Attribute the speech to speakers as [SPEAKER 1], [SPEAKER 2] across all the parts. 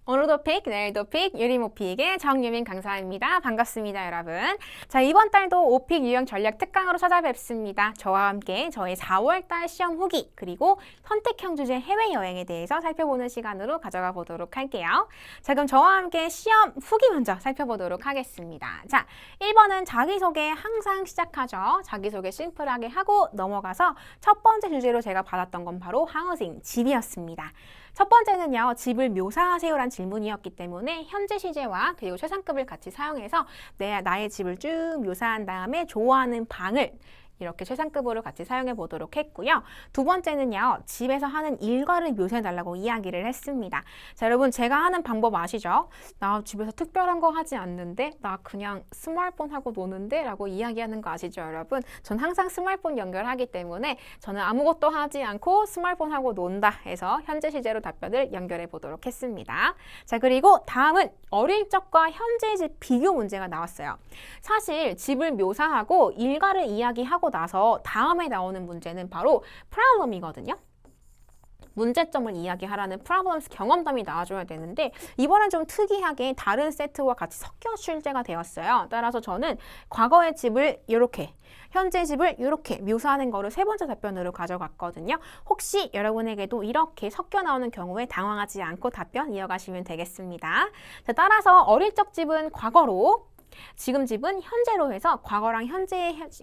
[SPEAKER 1] 오늘도 픽, 내일도 픽, 유리모픽의 정유민 강사입니다. 반갑습니다, 여러분. 자, 이번 달도 오픽 유형 전략 특강으로 찾아뵙습니다. 저와 함께 저의 4월달 시험 후기, 그리고 선택형 주제 해외여행에 대해서 살펴보는 시간으로 가져가 보도록 할게요. 자, 그럼 저와 함께 시험 후기 먼저 살펴보도록 하겠습니다. 자, 1번은 자기소개 항상 시작하죠. 자기소개 심플하게 하고 넘어가서 첫 번째 주제로 제가 받았던 건 바로 하우징, 집이었습니다. 첫 번째는요, 집을 묘사하세요란 질문이었기 때문에 현재 시제와 그리고 최상급을 같이 사용해서 나의 집을 쭉 묘사한 다음에 좋아하는 방을 이렇게 최상급으로 같이 사용해 보도록 했고요. 두 번째는요, 집에서 하는 일과를 묘사해달라고 이야기를 했습니다. 자, 여러분, 제가 하는 방법 아시죠? 나 집에서 특별한 거 하지 않는데? 나 그냥 스마트폰 하고 노는데? 라고 이야기하는 거 아시죠, 여러분? 전 항상 스마트폰 연결하기 때문에 저는 아무것도 하지 않고 스마트폰 하고 논다 해서 현재 시제로 답변을 연결해 보도록 했습니다. 자, 그리고 다음은 어릴 적과 현재의 집 비교 문제가 나왔어요. 사실 집을 묘사하고 일과를 이야기하고 나서 다음에 나오는 문제는 바로 problem이거든요. 문제점을 이야기하라는 problems 경험담이 나와줘야 되는데 이번엔 좀 특이하게 다른 세트와 같이 섞여 출제가 되었어요. 따라서 저는 과거의 집을 이렇게 현재 집을 이렇게 묘사하는 거를 세 번째 답변으로 가져갔거든요. 혹시 여러분에게도 이렇게 섞여 나오는 경우에 당황하지 않고 답변 이어가시면 되겠습니다. 자, 따라서 어릴 적 집은 과거로, 지금 집은 현재로 해서 과거랑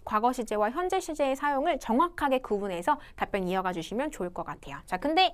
[SPEAKER 1] 과거 시제와 현재 시제의 사용을 정확하게 구분해서 답변 이어가 주시면 좋을 것 같아요. 자, 근데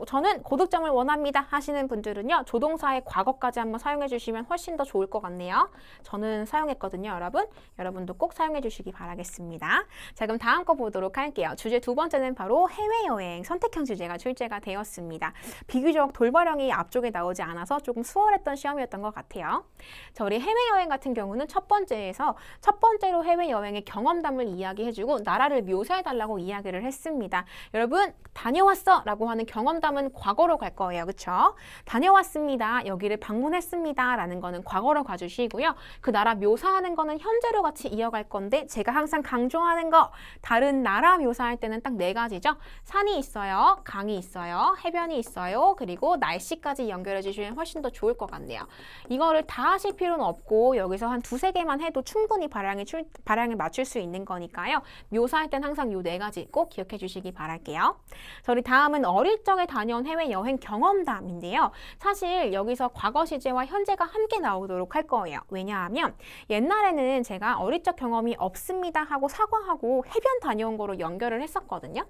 [SPEAKER 1] 저는 고득점을 원합니다 하시는 분들은요, 조동사의 과거까지 한번 사용해 주시면 훨씬 더 좋을 것 같네요. 저는 사용했거든요, 여러분. 여러분도 꼭 사용해 주시기 바라겠습니다. 자, 그럼 다음 거 보도록 할게요. 주제 두 번째는 바로 해외여행 선택형 주제가 출제가 되었습니다. 비교적 돌발형이 앞쪽에 나오지 않아서 조금 수월했던 시험이었던 것 같아요. 자, 우리 해외여행 같은 경우는 첫 번째로 해외여행의 경험담을 이야기해주고 나라를 묘사해달라고 이야기를 했습니다. 여러분, 다녀왔어 라고 하는 경험담은 과거로 갈 거예요. 그쵸? 다녀왔습니다. 여기를 방문했습니다. 라는 거는 과거로 가주시고요. 그 나라 묘사하는 거는 현재로 같이 이어갈 건데 제가 항상 강조하는 거, 다른 나라 묘사할 때는 딱 네 가지죠. 산이 있어요. 강이 있어요. 해변이 있어요. 그리고 날씨까지 연결해 주시면 훨씬 더 좋을 것 같네요. 이거를 다 하실 필요는 없고 여기서 한 두세 개만 해도 충분히 발향을 맞출 수 있는 거니까요. 묘사할 땐 항상 요 네 가지 꼭 기억해 주시기 바랄게요. 저희 다음은 어릴 적에 다녀온 해외여행 경험담인데요. 사실 여기서 과거 시제와 현재가 함께 나오도록 할 거예요. 왜냐하면 옛날에는 제가 어릴 적 경험이 없습니다 하고 사과하고 해변 다녀온 거로 연결을 했었거든요.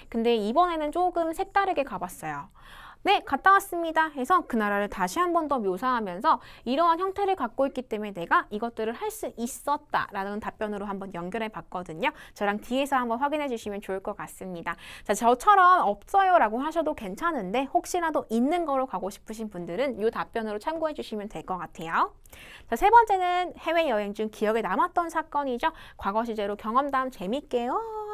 [SPEAKER 1] 근데 이번에는 조금 색다르게 가봤어요. 네, 갔다 왔습니다 해서 그 나라를 다시 한 번 더 묘사하면서 이러한 형태를 갖고 있기 때문에 내가 이것들을 할 수 있었다 라는 답변으로 한번 연결해 봤거든요. 저랑 뒤에서 한번 확인해 주시면 좋을 것 같습니다. 자, 저처럼 없어요 라고 하셔도 괜찮은데 혹시라도 있는 거로 가고 싶으신 분들은 이 답변으로 참고해 주시면 될 것 같아요. 자, 세 번째는 해외여행 중 기억에 남았던 사건이죠. 과거 시제로 경험담 재밌게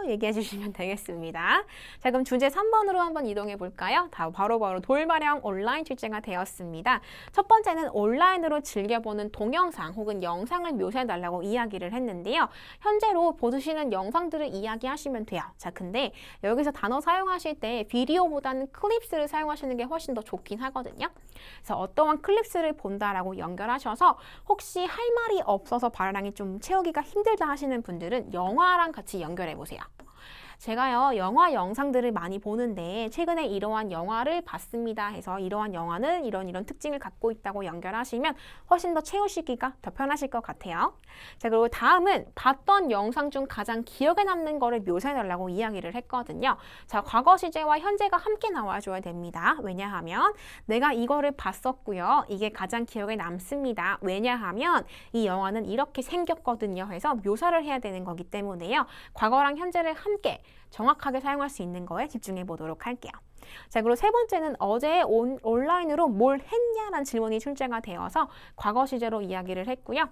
[SPEAKER 1] 얘기해 주시면 되겠습니다. 자, 그럼 주제 3번으로 한번 이동해 볼까요? 바로 돌발형 온라인 출제가 되었습니다. 첫 번째는 온라인으로 즐겨보는 동영상 혹은 영상을 묘사해 달라고 이야기를 했는데요. 현재로 보시는 영상들을 이야기하시면 돼요. 자, 근데 여기서 단어 사용하실 때 비디오보다는 클립스를 사용하시는 게 훨씬 더 좋긴 하거든요. 그래서 어떠한 클립스를 본다라고 연결하셔서 혹시 할 말이 없어서 발언이 좀 채우기가 힘들다 하시는 분들은 영화랑 같이 연결해 보세요. 제가요, 영화 영상들을 많이 보는데 최근에 이러한 영화를 봤습니다 해서 이러한 영화는 이런 특징을 갖고 있다고 연결하시면 훨씬 더 채우시기가 더 편하실 것 같아요. 자, 그리고 다음은 봤던 영상 중 가장 기억에 남는 거를 묘사해달라고 이야기를 했거든요. 자, 과거 시제와 현재가 함께 나와줘야 됩니다. 왜냐하면 내가 이거를 봤었고요. 이게 가장 기억에 남습니다. 왜냐하면 이 영화는 이렇게 생겼거든요 해서 묘사를 해야 되는 거기 때문에요. 과거랑 현재를 함께 정확하게 사용할 수 있는 거에 집중해 보도록 할게요. 자, 그리고 세 번째는 어제 온라인으로 뭘 했냐라는 질문이 출제가 되어서 과거 시제로 이야기를 했고요.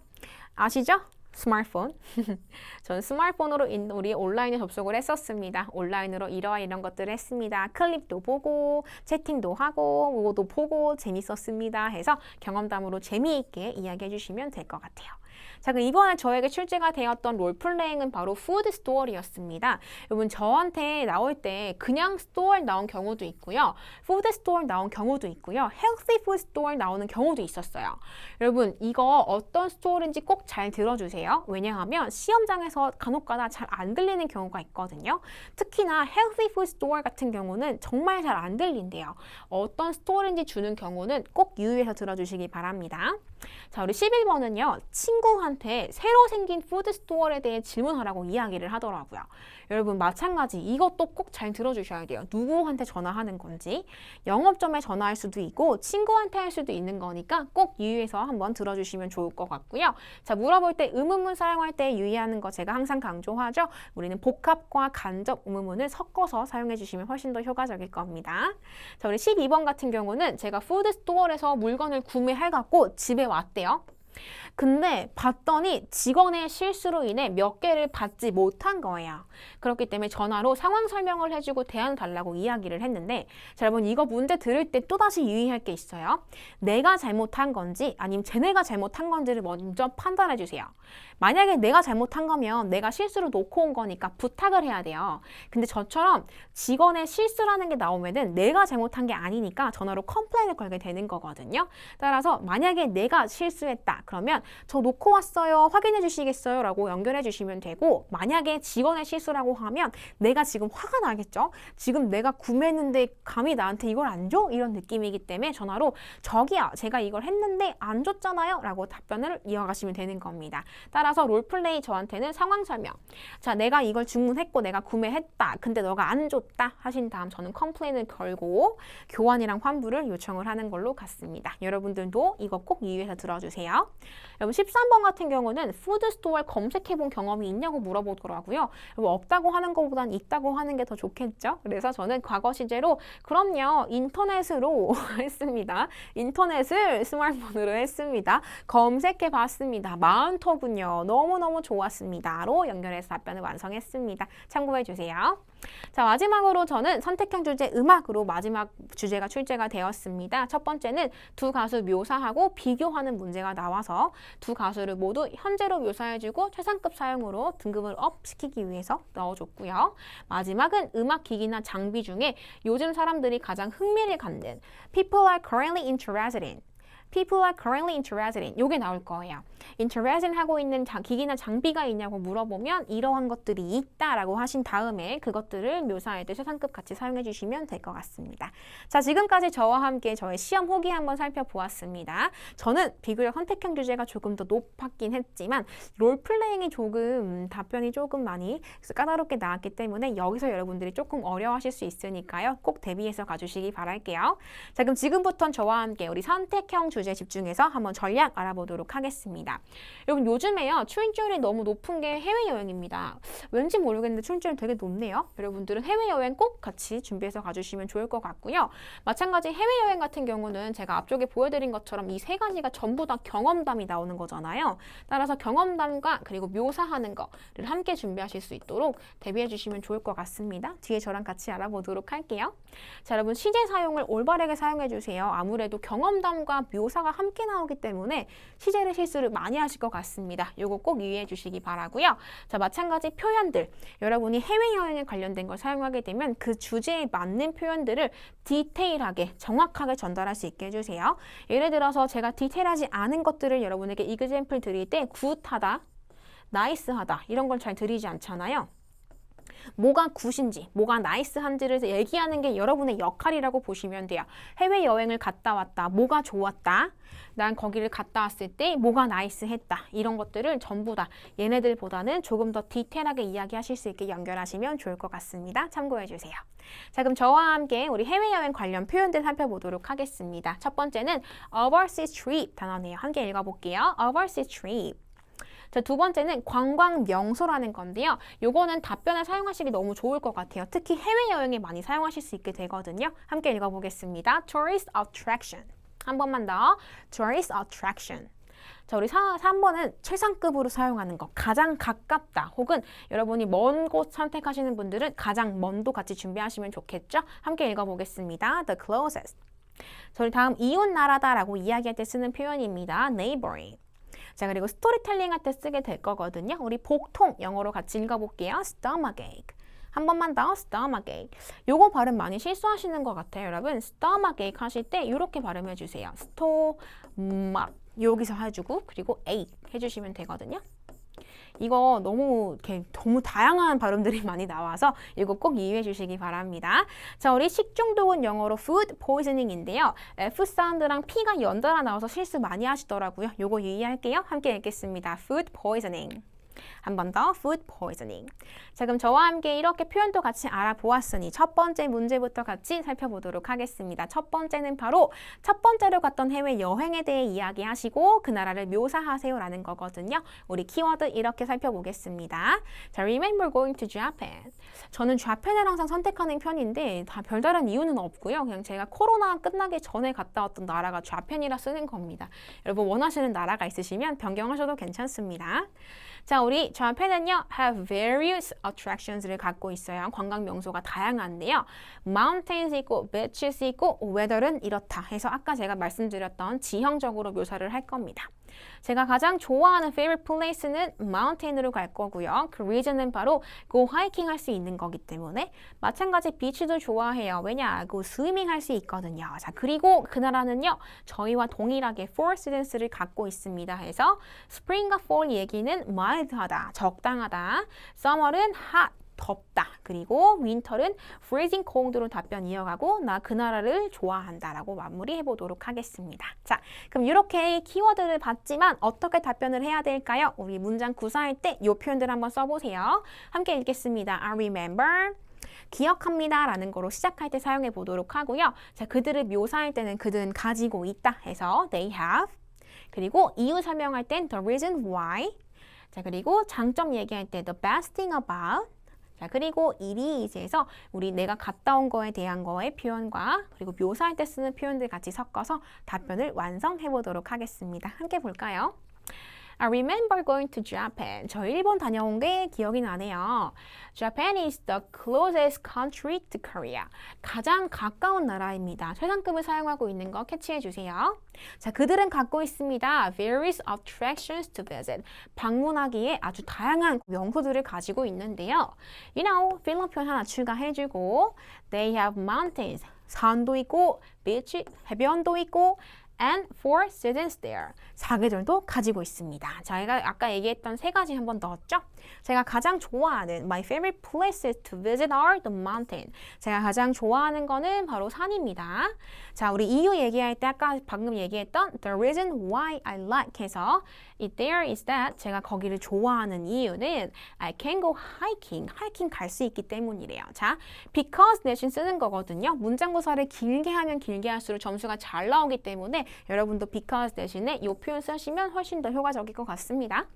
[SPEAKER 1] 아시죠? 스마트폰. 저는 스마트폰으로 우리 온라인에 접속을 했었습니다. 온라인으로 이런 것들을 했습니다. 클립도 보고 채팅도 하고 뭐도 보고 재밌었습니다 해서 경험담으로 재미있게 이야기해 주시면 될 것 같아요. 자, 그럼 이번에 저에게 출제가 되었던 롤플레잉은 바로 푸드 스토어였습니다. 여러분 저한테 나올 때 그냥 스토어 나온 경우도 있고요. 푸드 스토어 나온 경우도 있고요. 헬시 푸드 스토어 나오는 경우도 있었어요. 여러분 이거 어떤 스토어인지 꼭 잘 들어주세요. 왜냐하면 시험장에서 간혹가다 잘 안 들리는 경우가 있거든요. 특히나 헬시 푸드 스토어 같은 경우는 정말 잘 안 들린대요. 어떤 스토어인지 주는 경우는 꼭 유의해서 들어주시기 바랍니다. 자, 우리 11번은요. 친구한테 새로 생긴 푸드 스토어에 대해 질문하라고 이야기를 하더라고요. 여러분 마찬가지 이것도 꼭 잘 들어주셔야 돼요. 누구한테 전화하는 건지 영업점에 전화할 수도 있고 친구한테 할 수도 있는 거니까 꼭 유의해서 한번 들어주시면 좋을 것 같고요. 자, 물어볼 때 의문문 사용할 때 유의하는 거 제가 항상 강조하죠. 우리는 복합과 간접 의문문을 섞어서 사용해 주시면 훨씬 더 효과적일 겁니다. 자, 우리 12번 같은 경우는 제가 푸드 스토어에서 물건을 구매해갖고 집에 왔대요. 근데 봤더니 직원의 실수로 인해 몇 개를 받지 못한 거예요. 그렇기 때문에 전화로 상황 설명을 해주고 대안 달라고 이야기를 했는데 자, 여러분 이거 문제 들을 때 또다시 유의할 게 있어요. 내가 잘못한 건지 아니면 쟤네가 잘못한 건지를 먼저 판단해 주세요. 만약에 내가 잘못한 거면 내가 실수로 놓고 온 거니까 부탁을 해야 돼요. 근데 저처럼 직원의 실수라는 게 나오면은 내가 잘못한 게 아니니까 전화로 컴플레인을 걸게 되는 거거든요. 따라서 만약에 내가 실수했다 그러면 저 놓고 왔어요. 확인해 주시겠어요? 라고 연결해 주시면 되고 만약에 직원의 실수라고 하면 내가 지금 화가 나겠죠? 지금 내가 구매했는데 감히 나한테 이걸 안 줘? 이런 느낌이기 때문에 전화로 저기요. 제가 이걸 했는데 안 줬잖아요? 라고 답변을 이어가시면 되는 겁니다. 따라서 롤플레이 저한테는 상황 설명. 자, 내가 이걸 주문했고 내가 구매했다. 근데 너가 안 줬다 하신 다음 저는 컴플레인을 걸고 교환이랑 환불을 요청을 하는 걸로 갔습니다. 여러분들도 이거 꼭 유의해서 들어주세요. 여러분 13번 같은 경우는 푸드스토어에 검색해본 경험이 있냐고 물어보더라고요. 여러분 없다고 하는 것보단 있다고 하는 게 더 좋겠죠? 그래서 저는 과거 시제로 그럼요 인터넷으로 했습니다. 인터넷을 스마트폰으로 했습니다. 검색해봤습니다. 마운터군요. 너무너무 좋았습니다.로 연결해서 답변을 완성했습니다. 참고해주세요. 자, 마지막으로 저는 선택형 주제 음악으로 마지막 주제가 출제가 되었습니다. 첫 번째는 두 가수 묘사하고 비교하는 문제가 나와서 두 가수를 모두 현재로 묘사해주고 최상급 사용으로 등급을 업 시키기 위해서 넣어줬고요. 마지막은 음악 기기나 장비 중에 요즘 사람들이 가장 흥미를 갖는 People are currently interested in People are currently interested in 요게 나올 거예요. interested in 하고 있는 기기나 장비가 있냐고 물어보면 이러한 것들이 있다라고 하신 다음에 그것들을 묘사할 때 최상급 같이 사용해 주시면 될 것 같습니다. 자, 지금까지 저와 함께 저의 시험 후기 한번 살펴보았습니다. 저는 비교적 선택형 주제가 조금 더 높았긴 했지만 롤플레잉이 조금 답변이 조금 많이 까다롭게 나왔기 때문에 여기서 여러분들이 조금 어려워하실 수 있으니까요. 꼭 대비해서 가주시기 바랄게요. 자, 그럼 지금부터는 저와 함께 우리 선택형 주제 집중해서 한번 전략 알아보도록 하겠습니다. 여러분 요즘에요 출연율이 너무 높은 게 해외여행입니다. 왠지 모르겠는데 출연율이 되게 높네요. 여러분들은 해외여행 꼭 같이 준비해서 가주시면 좋을 것 같고요. 마찬가지 해외여행 같은 경우는 제가 앞쪽에 보여드린 것처럼 이 세 가지가 전부 다 경험담이 나오는 거잖아요. 따라서 경험담과 그리고 묘사하는 거를 함께 준비하실 수 있도록 대비해 주시면 좋을 것 같습니다. 뒤에 저랑 같이 알아보도록 할게요. 자, 여러분 시제 사용을 올바르게 사용해 주세요. 아무래도 경험담과 묘사가 함께 나오기 때문에 시제를 실수를 많이 하실 것 같습니다. 요거 꼭 유의해 주시기 바라고요. 자, 마찬가지 표현들. 여러분이 해외여행에 관련된 걸 사용하게 되면 그 주제에 맞는 표현들을 디테일하게 정확하게 전달할 수 있게 해주세요. 예를 들어서 제가 디테일하지 않은 것들을 여러분에게 이그젬플 드릴 때 굿하다, 나이스하다 이런 걸 잘 드리지 않잖아요. 뭐가 굿인지, 뭐가 나이스한지를 얘기하는 게 여러분의 역할이라고 보시면 돼요. 해외여행을 갔다 왔다, 뭐가 좋았다, 난 거기를 갔다 왔을 때 뭐가 나이스했다 이런 것들을 전부 다 얘네들보다는 조금 더 디테일하게 이야기하실 수 있게 연결하시면 좋을 것 같습니다. 참고해 주세요. 자, 그럼 저와 함께 우리 해외여행 관련 표현들 살펴보도록 하겠습니다. 첫 번째는 overseas trip 단어네요. 함께 읽어볼게요. overseas trip. 자, 두 번째는 관광 명소라는 건데요. 요거는 답변에 사용하시기 너무 좋을 것 같아요. 특히 해외여행에 많이 사용하실 수 있게 되거든요. 함께 읽어보겠습니다. Tourist attraction. 한 번만 더. Tourist attraction. 자, 우리 3번은 최상급으로 사용하는 거. 가장 가깝다. 혹은 여러분이 먼 곳 선택하시는 분들은 가장 먼도 같이 준비하시면 좋겠죠? 함께 읽어보겠습니다. The closest. 저희 다음 이웃 나라다라고 이야기할 때 쓰는 표현입니다. Neighboring. 자, 그리고 스토리텔링 할 때 쓰게 될 거거든요. 우리 복통 영어로 같이 읽어볼게요. stomachache. 한 번만 더, stomachache. 요거 발음 많이 실수하시는 것 같아요, 여러분. stomachache 하실 때 이렇게 발음해 주세요. 스토막 여기서 해주고 그리고 ache 해주시면 되거든요. 이거 너무 다양한 발음들이 많이 나와서 이거 꼭 이해해 주시기 바랍니다. 자, 우리 식중독은 영어로 food poisoning인데요. F 사운드랑 P가 연달아 나와서 실수 많이 하시더라고요. 요거 유의할게요. 함께 읽겠습니다. food poisoning. 한 번 더, food poisoning. 자, 그럼 저와 함께 이렇게 표현도 같이 알아보았으니 첫 번째 문제부터 같이 살펴보도록 하겠습니다. 첫 번째는 바로 첫 번째로 갔던 해외 여행에 대해 이야기하시고 그 나라를 묘사하세요라는 거거든요. 우리 키워드 이렇게 살펴보겠습니다. 자, remember going to Japan. 저는 자펜을 항상 선택하는 편인데 다 별다른 이유는 없고요. 그냥 제가 코로나 끝나기 전에 갔다 왔던 나라가 자펜이라 쓰는 겁니다. 여러분 원하시는 나라가 있으시면 변경하셔도 괜찮습니다. 자, 우리 자펜은요, have various attractions를 갖고 있어요. 관광 명소가 다양한데요. mountains 있고, beaches 있고, weather는 이렇다 해서 아까 제가 말씀드렸던 지형적으로 묘사를 할 겁니다. 제가 가장 좋아하는 favorite place는 mountain으로 갈 거고요. 그 reason은 바로 go hiking 할 수 있는 거기 때문에 마찬가지 비치도 좋아해요. 왜냐? go swimming 할 수 있거든요. 자, 그리고 그 나라는요. 저희와 동일하게 four seasons를 갖고 있습니다. 해서 spring과 fall 얘기는 mild하다, 적당하다. summer은 hot, 덥다. 그리고 윈터는 freezing cold로 답변 이어가고 나 그 나라를 좋아한다라고 마무리해 보도록 하겠습니다. 자, 그럼 이렇게 키워드를 봤지만 어떻게 답변을 해야 될까요? 우리 문장 구사할 때 이 표현들 한번 써보세요. 함께 읽겠습니다. I remember. 기억합니다 라는 거로 시작할 때 사용해 보도록 하고요. 자, 그들을 묘사할 때는 그들은 가지고 있다 해서 they have. 그리고 이유 설명할 땐 the reason why. 자, 그리고 장점 얘기할 때 the best thing about. 자, 그리고 일이 이제에서 우리 내가 갔다 온 거에 대한 거의 표현과 그리고 묘사할 때 쓰는 표현들 같이 섞어서 답변을 완성해 보도록 하겠습니다. 함께 볼까요? I remember going to Japan. 저 일본 다녀온 게 기억이 나네요. Japan is the closest country to Korea. 가장 가까운 나라입니다. 최상급을 사용하고 있는 거 캐치해 주세요. 자, 그들은 갖고 있습니다. Various attractions to visit. 방문하기에 아주 다양한 명소들을 가지고 있는데요. You know, 필러 표현 하나 추가해주고 They have mountains. 산도 있고 beach, 해변도 있고 and four seasons there. 사계절도 가지고 있습니다. 저희가 아까 얘기했던 세 가지 한번 넣었죠? 제가 가장 좋아하는 my favorite places to visit are the mountain. 제가 가장 좋아하는 거는 바로 산입니다. 자, 우리 이유 얘기할 때 아까 방금 얘기했던 the reason why I like 해서 it there is that 제가 거기를 좋아하는 이유는 I can go hiking. 하이킹 갈 수 있기 때문이래요. 자, because 대신 쓰는 거거든요. 문장 구사를 길게 하면 길게 할수록 점수가 잘 나오기 때문에 여러분도 because 대신에 이 표현 쓰시면 훨씬 더 효과적일 것 같습니다.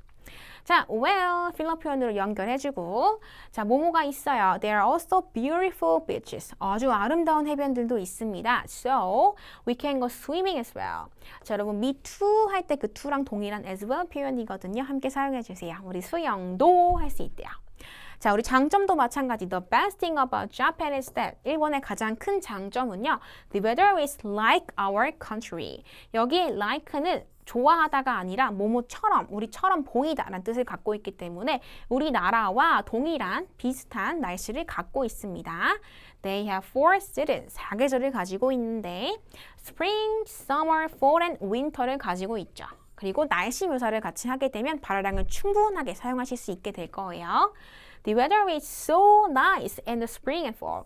[SPEAKER 1] 자, well, 필러 표현으로 연결해주고 자, 뭐뭐가 있어요. There are also beautiful beaches. 아주 아름다운 해변들도 있습니다. So, we can go swimming as well. 자, 여러분, me too 할 때 그 to랑 동일한 as well 표현이거든요. 함께 사용해주세요. 우리 수영도 할 수 있대요. 자, 우리 장점도 마찬가지. The best thing about Japan is that 일본의 가장 큰 장점은요. The weather is like our country. 여기 like는 좋아하다가 아니라 뭐뭐처럼, 우리처럼 보이다라는 뜻을 갖고 있기 때문에 우리나라와 동일한 비슷한 날씨를 갖고 있습니다. They have four seasons, 사계절을 가지고 있는데 Spring, Summer, Fall and Winter를 가지고 있죠. 그리고 날씨 묘사를 같이 하게 되면 발어량을 충분하게 사용하실 수 있게 될 거예요. The weather is so nice in the spring and fall.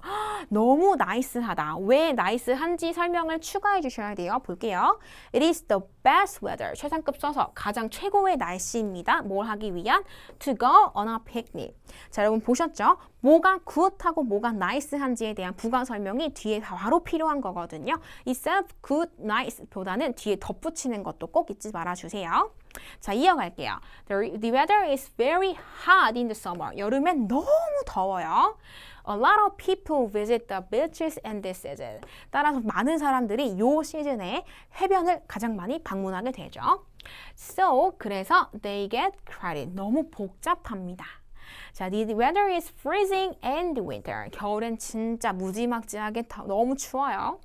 [SPEAKER 1] 너무 나이스하다. 왜 나이스한지 설명을 추가해 주셔야 돼요. 볼게요. It is the best weather. 최상급 써서 가장 최고의 날씨입니다. 뭘 하기 위한? To go on a picnic. 자, 여러분 보셨죠? 뭐가 굿하고 뭐가 나이스한지에 대한 부가 설명이 뒤에 바로 필요한 거거든요. instead of good, nice 보다는 뒤에 덧붙이는 것도 꼭 잊지 말아주세요. 자, 이어갈게요. The weather is very hot in the summer. 여름엔 너무 더워요. A lot of people visit the beaches in this season. 따라서 많은 사람들이 이 시즌에 해변을 가장 많이 방문하게 되죠. So, 그래서 they get crowded. 너무 복잡합니다. 자, the weather is freezing in the winter. 겨울엔 진짜 무지막지하게 너무 추워요.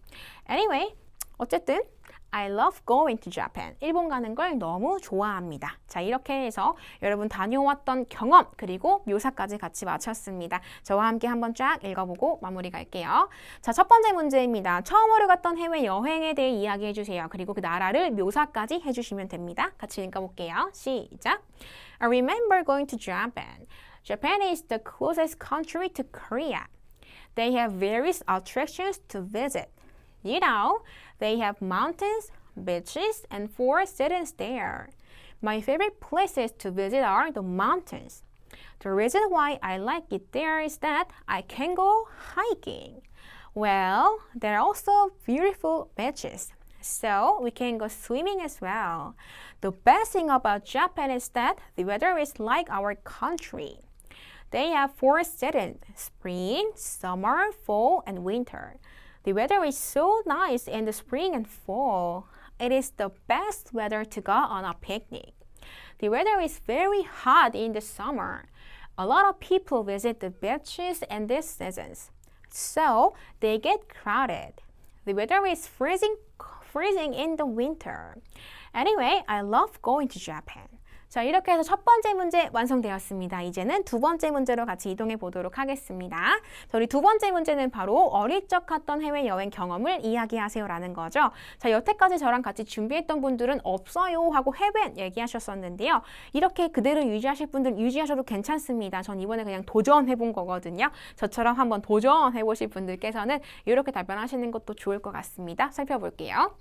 [SPEAKER 1] Anyway, 어쨌든 I love going to Japan. 일본 가는 걸 너무 좋아합니다. 자, 이렇게 해서 여러분 다녀왔던 경험 그리고 묘사까지 같이 마쳤습니다. 저와 함께 한번 쫙 읽어보고 마무리 갈게요. 자, 첫 번째 문제입니다. 처음으로 갔던 해외 여행에 대해 이야기해 주세요. 그리고 그 나라를 묘사까지 해주시면 됩니다. 같이 읽어볼게요. 시작. I remember going to Japan. Japan is the closest country to Korea. They have various attractions to visit. You know, they have mountains, beaches, and forest settings there. My favorite places to visit are the mountains. The reason why I like it there is that I can go hiking. Well, there are also beautiful beaches, so we can go swimming as well. The best thing about Japan is that the weather is like our country. They have four seasons: spring, summer, fall, and winter. The weather is so nice in the spring and fall. It is the best weather to go on a picnic. The weather is very hot in the summer. A lot of people visit the beaches in these seasons, so they get crowded. The weather is freezing in the winter. Anyway, I love going to Japan. 자, 이렇게 해서 첫 번째 문제 완성되었습니다. 이제는 두 번째 문제로 같이 이동해 보도록 하겠습니다. 우리 두 번째 문제는 바로 어릴 적 갔던 해외여행 경험을 이야기하세요라는 거죠. 자, 여태까지 저랑 같이 준비했던 분들은 없어요 하고 해외 얘기하셨었는데요. 이렇게 그대로 유지하실 분들은 유지하셔도 괜찮습니다. 전 이번에 그냥 도전해 본 거거든요. 저처럼 한번 도전해 보실 분들께서는 이렇게 답변하시는 것도 좋을 것 같습니다. 살펴볼게요.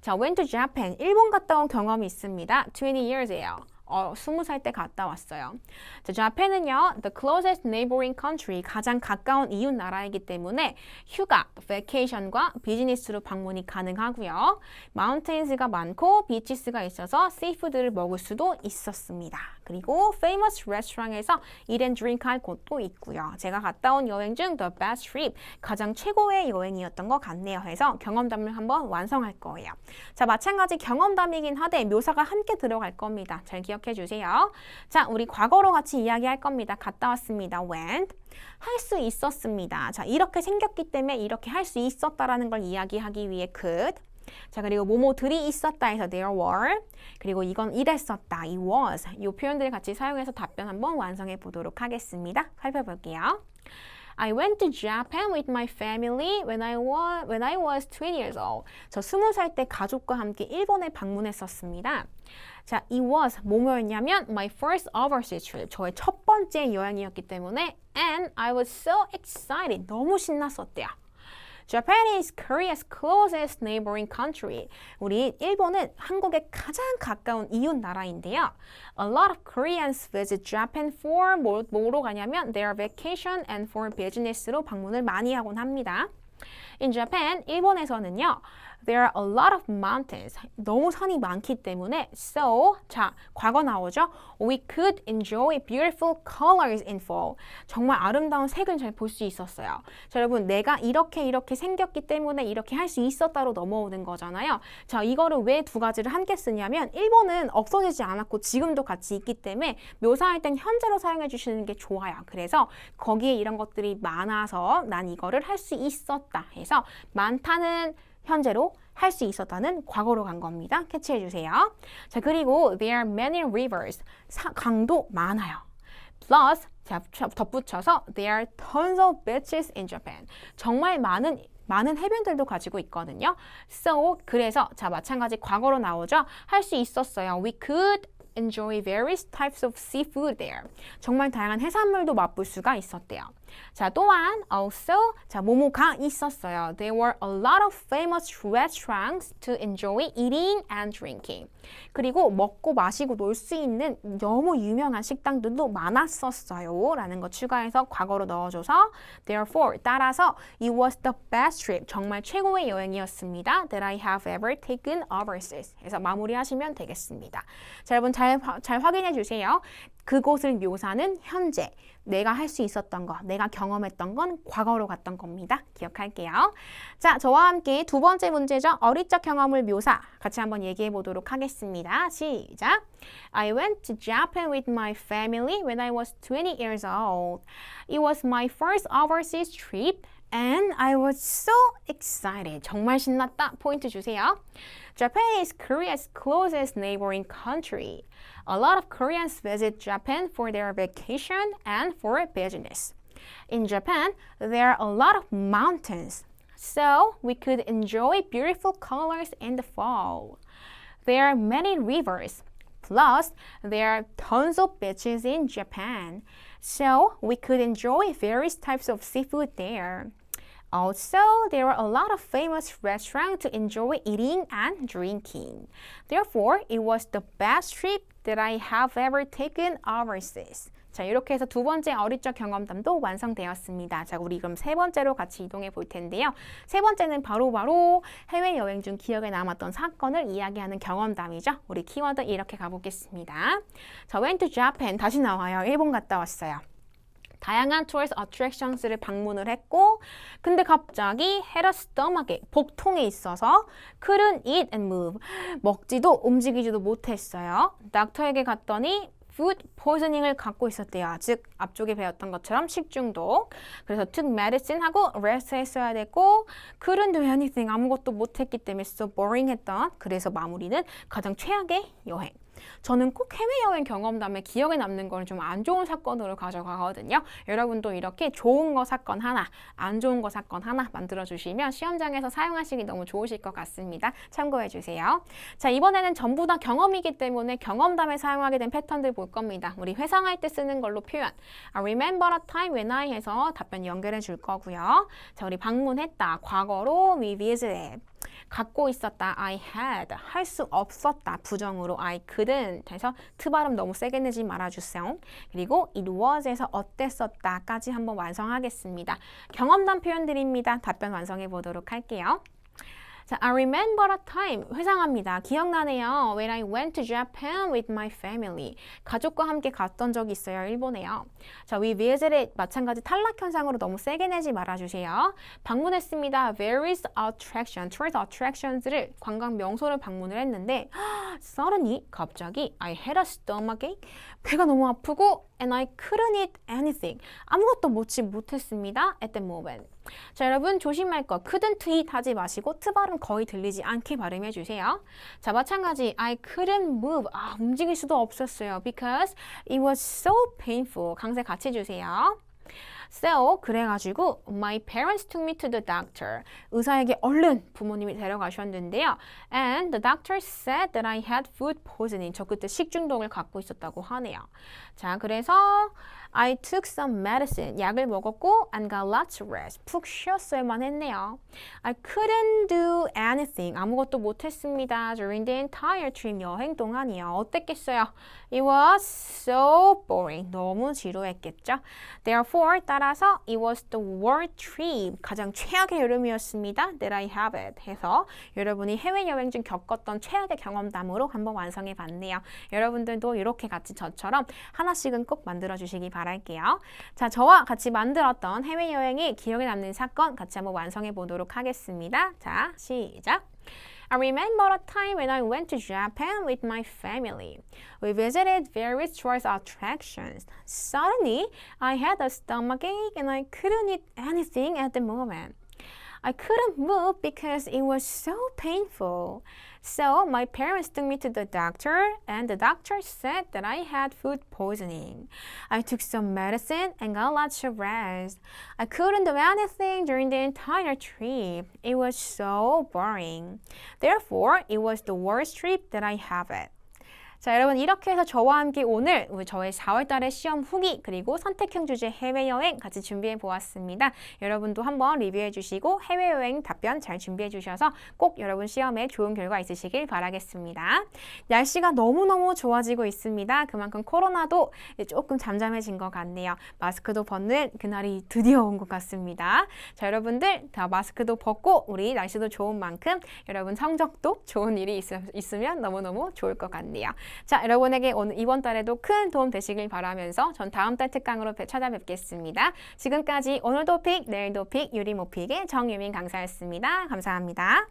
[SPEAKER 1] 자, went to Japan. 일본 갔다 온 경험이 있습니다. 20 years예요. 20살 때 갔다 왔어요. 자, 자펜은요, the closest neighboring country, 가장 가까운 이웃 나라이기 때문에 휴가, vacation과 비즈니스로 방문이 가능하고요. mountains가 많고 beaches가 있어서 seafood를 먹을 수도 있었습니다. 그리고 famous restaurant에서 eat and drink 할 곳도 있고요. 제가 갔다 온 여행 중 the best trip, 가장 최고의 여행이었던 것 같네요. 해서 경험담을 한번 완성할 거예요. 자, 마찬가지 경험담이긴 하되 묘사가 함께 들어갈 겁니다. 잘 기억해 주세요. 자, 우리 과거로 같이 이야기할 겁니다. 갔다 왔습니다. went. 할 수 있었습니다. 자, 이렇게 생겼기 때문에 이렇게 할 수 있었다라는 걸 이야기하기 위해 could. 자, 그리고 뭐뭐들이 있었다 해서 there were. 그리고 이건 이랬었다. it was. 이 표현들 같이 사용해서 답변 한번 완성해 보도록 하겠습니다. 살펴볼게요. I went to Japan with my family when I was 20 years old. 저 20살 때 가족과 함께 일본에 방문했었습니다. 자, it was 뭐뭐였냐면 my first overseas trip. 저의 첫 번째 여행이었기 때문에 and I was so excited. 너무 신났었대요. Japan is Korea's closest neighboring country. 우리 일본은 한국의 가장 가까운 이웃 나라인데요. A lot of Koreans visit Japan for 뭐로 가냐면 their vacation and for business로 방문을 많이 하곤 합니다. In Japan, 일본에서는요. There are a lot of mountains. 너무 산이 많기 때문에 so, 자, 과거 나오죠? We could enjoy beautiful colors in fall. 정말 아름다운 색을 잘 볼 수 있었어요. 자, 여러분, 내가 이렇게 생겼기 때문에 이렇게 할 수 있었다로 넘어오는 거잖아요. 자, 이거를 왜 두 가지를 함께 쓰냐면 일본은 없어지지 않았고 지금도 같이 있기 때문에 묘사할 땐 현재로 사용해 주시는 게 좋아요. 그래서 거기에 이런 것들이 많아서 난 이거를 할 수 있었다 해서 많다는 현재로 할 수 있었다는 과거로 간 겁니다. 캐치해 주세요. 자, 그리고 there are many rivers. 강도 많아요. plus, 자, 덧붙여서 there are tons of beaches in Japan. 정말 많은 해변들도 가지고 있거든요. So, 그래서 자, 마찬가지 과거로 나오죠. 할 수 있었어요. We could enjoy various types of seafood there. 정말 다양한 해산물도 맛볼 수가 있었대요. 자, 또한 also 자, 뭐뭐가 있었어요. There were a lot of famous restaurants to enjoy eating and drinking. 그리고 먹고 마시고 놀 수 있는 너무 유명한 식당들도 많았었어요. 라는 거 추가해서 과거로 넣어줘서 therefore, 따라서 it was the best trip. 정말 최고의 여행이었습니다. That I have ever taken overseas. 해서 마무리하시면 되겠습니다. 자, 여러분 잘 확인해 주세요. 그곳을 묘사는 현재, 내가 할 수 있었던 거, 내가 경험했던 건 과거로 갔던 겁니다. 기억할게요. 자, 저와 함께 두 번째 문제죠. 어릴 적 경험을 묘사 같이 한번 얘기해 보도록 하겠습니다. 시작! I went to Japan with my family when I was 20 years old. It was my first overseas trip And I was so excited. 정말 신났다. 포인트 주세요. Japan is Korea's closest neighboring country. A lot of Koreans visit Japan for their vacation and for business. In Japan, there are a lot of mountains, so we could enjoy beautiful colors in the fall. There are many rivers. Plus, there are tons of beaches in Japan, so we could enjoy various types of seafood there. Also, there are a lot of famous restaurants to enjoy eating and drinking. Therefore, it was the best trip that I have ever taken overseas. 자, 이렇게 해서 두 번째 어릴 적 경험담도 완성되었습니다. 자, 우리 그럼 세 번째로 같이 이동해 볼 텐데요. 세 번째는 바로 해외여행 중 기억에 남았던 사건을 이야기하는 경험담이죠. 우리 키워드 이렇게 가보겠습니다. 자, went to Japan. 다시 나와요. 일본 갔다 왔어요. 다양한 tourist attractions를 방문을 했고 근데 갑자기 had a stomachache, 복통에 있어서 couldn't eat and move, 먹지도 움직이지도 못했어요. 닥터에게 갔더니 food poisoning을 갖고 있었대요. 즉 앞쪽에 배웠던 것처럼 식중독. 그래서 took medicine 하고 rest 했어야 되고 couldn't do anything, 아무것도 못했기 때문에 so boring 했던, 그래서 마무리는 가장 최악의 여행. 저는 꼭 해외여행 경험담에 기억에 남는 걸 좀 안 좋은 사건으로 가져가거든요. 여러분도 이렇게 좋은 거 사건 하나, 안 좋은 거 사건 하나 만들어주시면 시험장에서 사용하시기 너무 좋으실 것 같습니다. 참고해주세요. 자, 이번에는 전부 다 경험이기 때문에 경험담에 사용하게 된 패턴들 볼 겁니다. 우리 회상할 때 쓰는 걸로 표현. I remember a time when I 해서 답변 연결해 줄 거고요. 자, 우리 방문했다. 과거로 we visited. 갖고 있었다. I had. 할 수 없었다. 부정으로 I couldn't 해서 트 발음 너무 세게 내지 말아주세요. 그리고 it was에서 어땠었다까지 한번 완성하겠습니다. 경험담 표현들입니다. 답변 완성해 보도록 할게요. 자, I remember a time. 회상합니다. 기억나네요. When I went to Japan with my family. 가족과 함께 갔던 적이 있어요. 일본에요. 자, we visited. 마찬가지 탈락 현상으로 너무 세게 내지 말아주세요. 방문했습니다. Various attraction, tourist attractions를 관광 명소를 방문을 했는데 suddenly, 갑자기 I had a stomachache. 배가 너무 아프고 and I couldn't eat anything. 아무것도 먹지 못했습니다. At the moment. 자, 여러분 조심할 거 couldn't eat 하지 마시고 트 발음 거의 들리지 않게 발음해 주세요. 자, 마찬가지 I couldn't move. 움직일 수도 없었어요. Because it was so painful. 강세 같이 주세요. So, 그래가지고 my parents took me to the doctor. 의사에게 얼른 부모님이 데려가셨는데요. And the doctor said that I had food poisoning. 저 그때 식중독을 갖고 있었다고 하네요. 자, 그래서 I took some medicine. 약을 먹었고 and got lots of rest. 푹 쉬었어야만 했네요. I couldn't do anything. 아무것도 못했습니다. During the entire trip. 여행 동안이요. 어땠겠어요? It was so boring. 너무 지루했겠죠? Therefore, 따라서 it was the worst trip. 가장 최악의 여름이었습니다. That I have it. 해서 여러분이 해외여행 중 겪었던 최악의 경험담으로 한번 완성해 봤네요. 여러분들도 이렇게 같이 저처럼 하나씩은 꼭 만들어 주시기 바랄게요. 자, 저와 같이 만들었던 해외여행이 기억에 남는 사건 같이 한번 완성해 보도록 하겠습니다. 자, 시작! I remember a time when I went to Japan with my family. We visited various tourist attractions. Suddenly, I had a stomachache and I couldn't eat anything at the moment. I couldn't move because it was so painful. So my parents took me to the doctor and the doctor said that I had food poisoning. I took some medicine and got lots of rest. I couldn't do anything during the entire trip. It was so boring. Therefore, it was the worst trip that I have had. 자, 여러분 이렇게 해서 저와 함께 오늘 저의 4월 달의 시험 후기 그리고 선택형 주제 해외여행 같이 준비해 보았습니다. 여러분도 한번 리뷰해 주시고 해외여행 답변 잘 준비해 주셔서 꼭 여러분 시험에 좋은 결과 있으시길 바라겠습니다. 날씨가 너무너무 좋아지고 있습니다. 그만큼 코로나도 조금 잠잠해진 것 같네요. 마스크도 벗는 그날이 드디어 온 것 같습니다. 자, 여러분들 다 마스크도 벗고 우리 날씨도 좋은 만큼 여러분 성적도 좋은 일이 있으면 너무너무 좋을 것 같네요. 자, 여러분에게 오늘 이번 달에도 큰 도움 되시길 바라면서 전 다음 달 특강으로 찾아뵙겠습니다. 지금까지 오늘도 픽, 내일도 픽, 유리모픽의 정유민 강사였습니다. 감사합니다.